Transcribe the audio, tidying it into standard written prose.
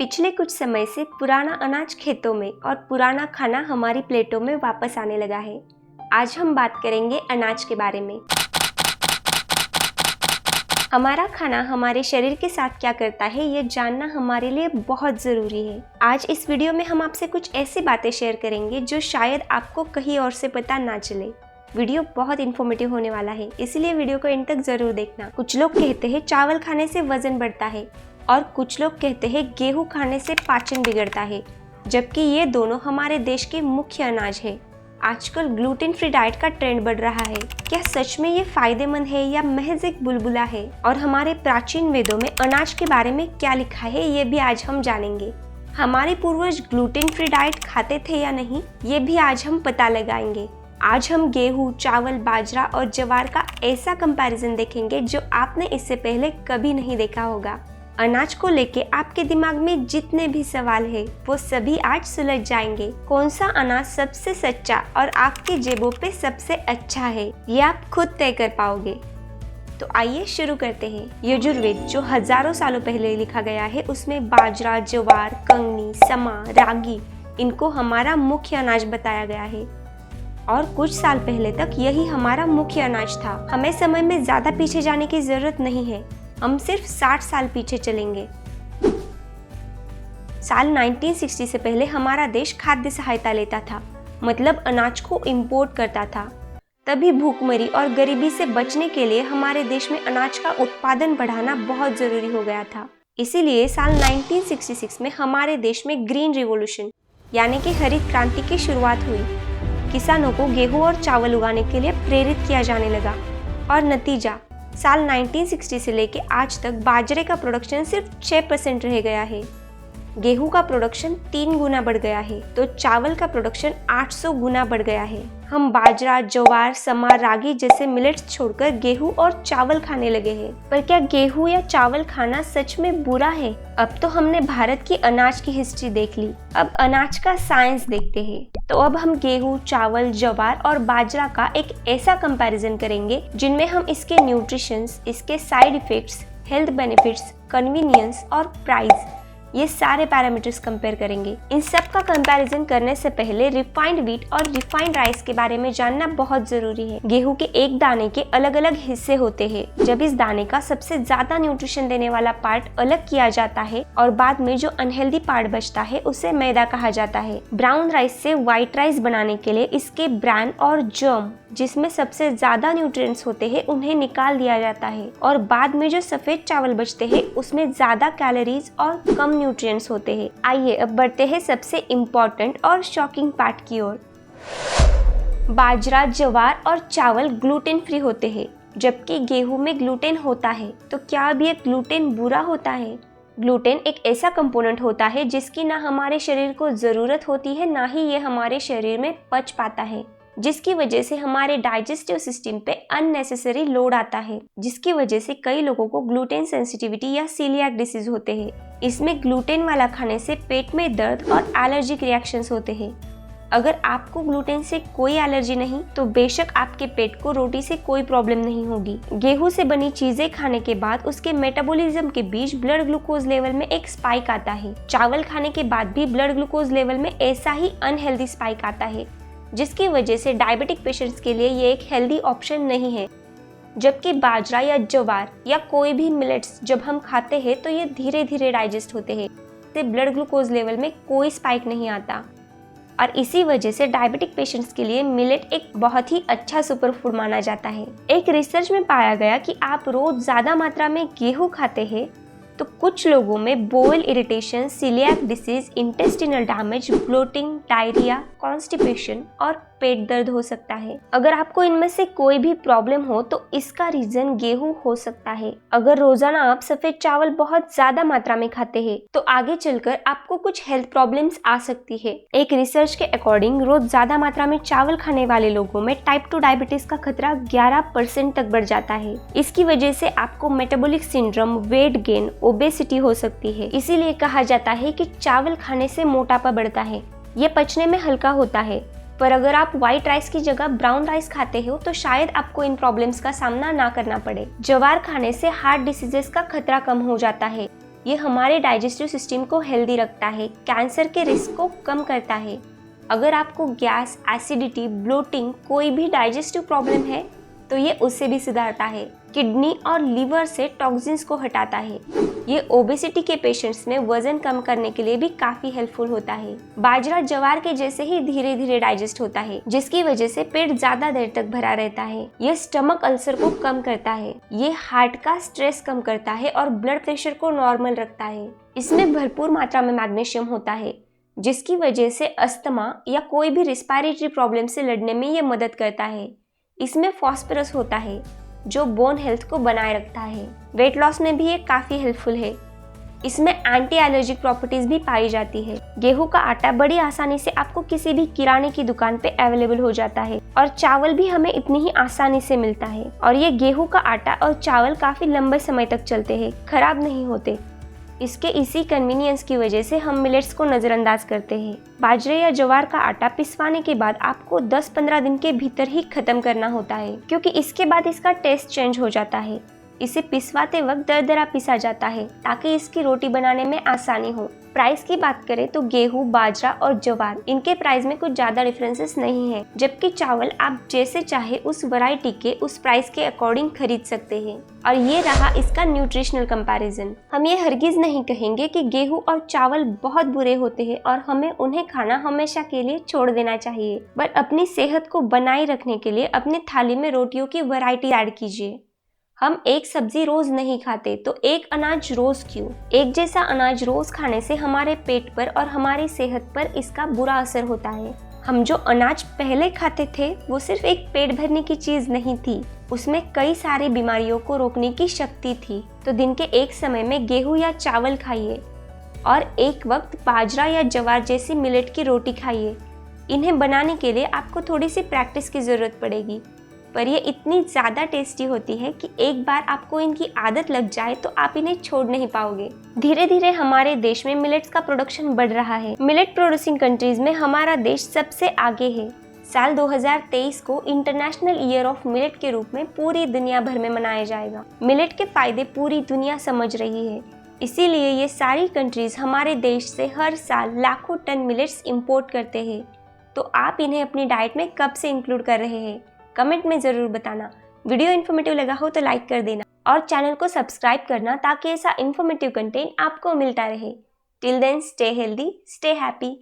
पिछले कुछ समय से पुराना अनाज खेतों में और पुराना खाना हमारी प्लेटों में वापस आने लगा है। आज हम बात करेंगे अनाज के बारे में। हमारा खाना हमारे शरीर के साथ क्या करता है ये जानना हमारे लिए बहुत ज़रूरी है। आज इस वीडियो में हम आपसे कुछ ऐसी बातें शेयर करेंगे जो शायद आपको कहीं और से पता ना चले। वीडियो बहुत इन्फॉर्मेटिव होने वाला है, इसलिए वीडियो को एंड तक जरूर देखना। कुछ लोग कहते हैं चावल खाने से वजन बढ़ता है और कुछ लोग कहते हैं गेहूं खाने से पाचन बिगड़ता है, जबकि ये दोनों हमारे देश के मुख्य अनाज है। आजकल ग्लूटेन फ्री डाइट का ट्रेंड बढ़ रहा है। क्या सच में ये फायदेमंद है या महज एक बुलबुला है? और हमारे प्राचीन वेदों में अनाज के बारे में क्या लिखा है ये भी आज हम जानेंगे। हमारे पूर्वज ग्लूटेन फ्री डाइट खाते थे या नहीं, ये भी आज हम पता लगाएंगे। आज हम गेहूं, चावल, बाजरा और ज्वार का ऐसा कंपैरिजन देखेंगे जो आपने इससे पहले कभी नहीं देखा होगा। अनाज को लेके आपके दिमाग में जितने भी सवाल है वो सभी आज सुलझ जाएंगे। कौन सा अनाज सबसे सच्चा और आपकी जेबों पे सबसे अच्छा है ये आप खुद तय कर पाओगे। तो आइए शुरू करते हैं। यजुर्वेद जो हजारों सालों पहले लिखा गया है उसमें बाजरा, ज्वार, कंगनी, समा, रागी इनको हमारा मुख्य अनाज बताया गया है और कुछ साल पहले तक यही हमारा मुख्य अनाज था। हमें समय में ज्यादा पीछे जाने की जरूरत नहीं है, हम सिर्फ 60 साल पीछे चलेंगे। साल 1960 से पहले हमारा देश खाद्य सहायता लेता था, मतलब अनाज को इंपोर्ट करता था। तभी भूखमरी और गरीबी से बचने के लिए हमारे देश में अनाज का उत्पादन बढ़ाना बहुत जरूरी हो गया था। इसीलिए साल 1966 में हमारे देश में ग्रीन रिवॉल्यूशन यानी कि हरित क्रांति की शुरुआत हुई। किसानों को गेहूं और चावल उगाने के लिए प्रेरित किया जाने लगा और नतीजा साल 1960 से लेके आज तक बाजरे का प्रोडक्शन सिर्फ 6% रह गया है। गेहूं का प्रोडक्शन 3 गुना बढ़ गया है तो चावल का प्रोडक्शन 800 गुना बढ़ गया है। हम बाजरा, ज्वार, समा, रागी जैसे मिलेट्स छोड़कर गेहूं और चावल खाने लगे हैं। पर क्या गेहूं या चावल खाना सच में बुरा है? अब तो हमने भारत की अनाज की हिस्ट्री देख ली, अब अनाज का साइंस देखते हैं। तो अब हम गेहूं, चावल, ज्वार और बाजरा का एक ऐसा कंपैरिजन करेंगे जिनमें हम इसके न्यूट्रिशंस, इसके side effects, health benefits, convenience और प्राइस ये सारे पैरामीटर्स कंपेयर करेंगे। इन सब का कंपैरिजन करने से पहले रिफाइंड व्हीट और रिफाइंड राइस के बारे में जानना बहुत जरूरी है। गेहूं के एक दाने के अलग अलग हिस्से होते हैं। जब इस दाने का सबसे ज्यादा न्यूट्रिशन देने वाला पार्ट अलग किया जाता है और बाद में जो अनहेल्दी पार्ट बचता है उसे मैदा कहा जाता है। ब्राउन राइस से व्हाइट राइस बनाने के लिए इसके ब्रैन और जर्म जिसमें सबसे ज्यादा न्यूट्रिएंट्स होते हैं उन्हें निकाल दिया जाता है और बाद में जो सफेद चावल बचते हैं उसमें ज्यादा कैलोरीज और कम न्यूट्रिएंट्स होते हैं। आइए अब बढ़ते हैं सबसे इम्पोर्टेंट और शॉकिंग पार्ट की ओर। बाजरा, ज्वार और चावल ग्लूटेन फ्री होते हैं, जबकि गेहूं में ग्लूटेन होता है। तो क्या अब ये ग्लूटेन बुरा होता है? ग्लूटेन एक ऐसा कंपोनेंट होता है जिसकी ना हमारे शरीर को जरूरत होती है ना ही ये हमारे शरीर में पच पाता है, जिसकी वजह से हमारे डाइजेस्टिव सिस्टम पे अननेसेसरी लोड आता है, जिसकी वजह से कई लोगों को ग्लूटेन सेंसिटिविटी या सीलियाक डिसीज होते हैं। इसमें ग्लूटेन वाला खाने से पेट में दर्द और एलर्जिक रिएक्शंस होते हैं। अगर आपको ग्लूटेन से कोई एलर्जी नहीं तो बेशक आपके पेट को रोटी से कोई प्रॉब्लम नहीं होगी। गेहूं से बनी चीजें खाने के बाद उसके मेटाबॉलिज्म के बीच ब्लड ग्लूकोज लेवल में एक स्पाइक आता है। चावल खाने के बाद भी ब्लड ग्लूकोज लेवल में ऐसा ही अनहेल्दी स्पाइक आता है, जिसकी वजह से डायबिटिक पेशेंट्स के लिए ये एक हेल्दी ऑप्शन नहीं है। जबकि बाजरा या ज्वार या कोई भी मिलेट्स जब हम खाते हैं तो ये धीरे धीरे डाइजेस्ट होते हैं, इससे ब्लड ग्लूकोज लेवल में कोई स्पाइक नहीं आता और इसी वजह से डायबिटिक पेशेंट्स के लिए मिलेट एक बहुत ही अच्छा सुपर फूड माना जाता है। एक रिसर्च में पाया गया कि आप रोज ज्यादा मात्रा में गेहूं खाते हैं तो कुछ लोगों में bowel irritation, coeliac disease, intestinal damage, bloating, diarrhoea, constipation और पेट दर्द हो सकता है। अगर आपको इनमें से कोई भी प्रॉब्लम हो तो इसका रीजन गेहूं हो सकता है। अगर रोजाना आप सफेद चावल बहुत ज्यादा मात्रा में खाते हैं तो आगे चलकर आपको कुछ हेल्थ प्रॉब्लम्स आ सकती है। एक रिसर्च के अकॉर्डिंग रोज ज्यादा मात्रा में चावल खाने वाले लोगों में टाइप 2 डायबिटीज का खतरा 11% तक बढ़ जाता है। इसकी वजह से आपको metabolic syndrome, weight gain, obesity हो सकती है। इसीलिए कहा जाता है कि चावल खाने से मोटापा बढ़ता है। ये पचने में हल्का होता है, पर अगर आप व्हाइट राइस की जगह ब्राउन राइस खाते हो तो शायद आपको इन प्रॉब्लम्स का सामना ना करना पड़े। ज्वार खाने से हार्ट डिसीजेस का खतरा कम हो जाता है। ये हमारे डाइजेस्टिव सिस्टम को हेल्दी रखता है, कैंसर के रिस्क को कम करता है। अगर आपको गैस, एसिडिटी, ब्लोटिंग, कोई भी डाइजेस्टिव प्रॉब्लम है तो ये उससे भी सुधारता है। किडनी और लीवर से टॉक्सिन्स को हटाता है। ये ओबेसिटी के पेशेंट्स में वजन कम करने के लिए भी काफी हेल्पफुल होता है। बाजरा ज्वार के जैसे ही धीरे धीरे डाइजेस्ट होता है, जिसकी वजह से पेट ज्यादा देर तक भरा रहता है। ये स्टमक अल्सर को कम करता है। ये हार्ट का स्ट्रेस कम करता है और ब्लड प्रेशर को नॉर्मल रखता है। इसमें भरपूर मात्रा में मैग्नीशियम होता है, जिसकी वजह से अस्थमा या कोई भी रिस्पायरेटरी प्रॉब्लम से लड़ने में ये मदद करता है। इसमें फास्फोरस होता है जो बोन हेल्थ को बनाए रखता है। वेट लॉस में भी ये काफ़ी हेल्पफुल है। इसमें एंटी एलर्जिक प्रॉपर्टीज भी पाई जाती है। गेहूं का आटा बड़ी आसानी से आपको किसी भी किराने की दुकान पे अवेलेबल हो जाता है और चावल भी हमें इतनी ही आसानी से मिलता है। और ये गेहूं का आटा और चावल काफ़ी लंबे समय तक चलते हैं, खराब नहीं होते। इसके इसी कन्वीनियंस की वजह से हम मिलेट्स को नज़रअंदाज करते हैं। बाजरे या ज्वार का आटा पिसवाने के बाद आपको 10-15 दिन के भीतर ही खत्म करना होता है, क्योंकि इसके बाद इसका टेस्ट चेंज हो जाता है। इसे पिसवाते वक्त दरदरा पिसा जाता है ताकि इसकी रोटी बनाने में आसानी हो। प्राइस की बात करें तो गेहूं, बाजरा और ज्वार, इनके प्राइस में कुछ ज़्यादा डिफरेंसेस नहीं है, जबकि चावल आप जैसे चाहे उस वैरायटी के उस प्राइस के अकॉर्डिंग खरीद सकते हैं। और ये रहा इसका न्यूट्रिशनल कंपैरिजन। हम ये हरगिज नहीं कहेंगे कि गेहूं और चावल बहुत बुरे होते हैं और हमें उन्हें खाना हमेशा के लिए छोड़ देना चाहिए, बट अपनी सेहत को बनाए रखने के लिए अपनी थाली में रोटियों की वैरायटी ऐड कीजिए। हम एक सब्जी रोज नहीं खाते तो एक अनाज रोज क्यों? एक जैसा अनाज रोज खाने से हमारे पेट पर और हमारी सेहत पर इसका बुरा असर होता है। हम जो अनाज पहले खाते थे वो सिर्फ एक पेट भरने की चीज नहीं थी, उसमें कई सारी बीमारियों को रोकने की शक्ति थी। तो दिन के एक समय में गेहूं या चावल खाइए और एक वक्त बाजरा या ज्वार जैसी मिलेट की रोटी खाइए। इन्हें बनाने के लिए आपको थोड़ी सी प्रैक्टिस की जरूरत पड़ेगी, पर ये इतनी ज़्यादा टेस्टी होती है कि एक बार आपको इनकी आदत लग जाए तो आप इन्हें छोड़ नहीं पाओगे। धीरे धीरे हमारे देश में मिलेट्स का प्रोडक्शन बढ़ रहा है। मिलेट प्रोड्यूसिंग कंट्रीज में हमारा देश सबसे आगे है। साल 2023 को इंटरनेशनल ईयर ऑफ मिलेट के रूप में पूरी दुनिया भर में मनाया जाएगा। मिलेट के फायदे पूरी दुनिया समझ रही है, इसीलिए ये सारी कंट्रीज हमारे देश से हर साल लाखों टन मिलेट्स इंपोर्ट करते हैं। तो आप इन्हें अपनी डाइट में कब से इंक्लूड कर रहे हैं, कमेंट में ज़रूर बताना। वीडियो इन्फॉर्मेटिव लगा हो तो लाइक कर देना और चैनल को सब्सक्राइब करना ताकि ऐसा इन्फॉर्मेटिव कंटेंट आपको मिलता रहे। Till then stay healthy, stay happy.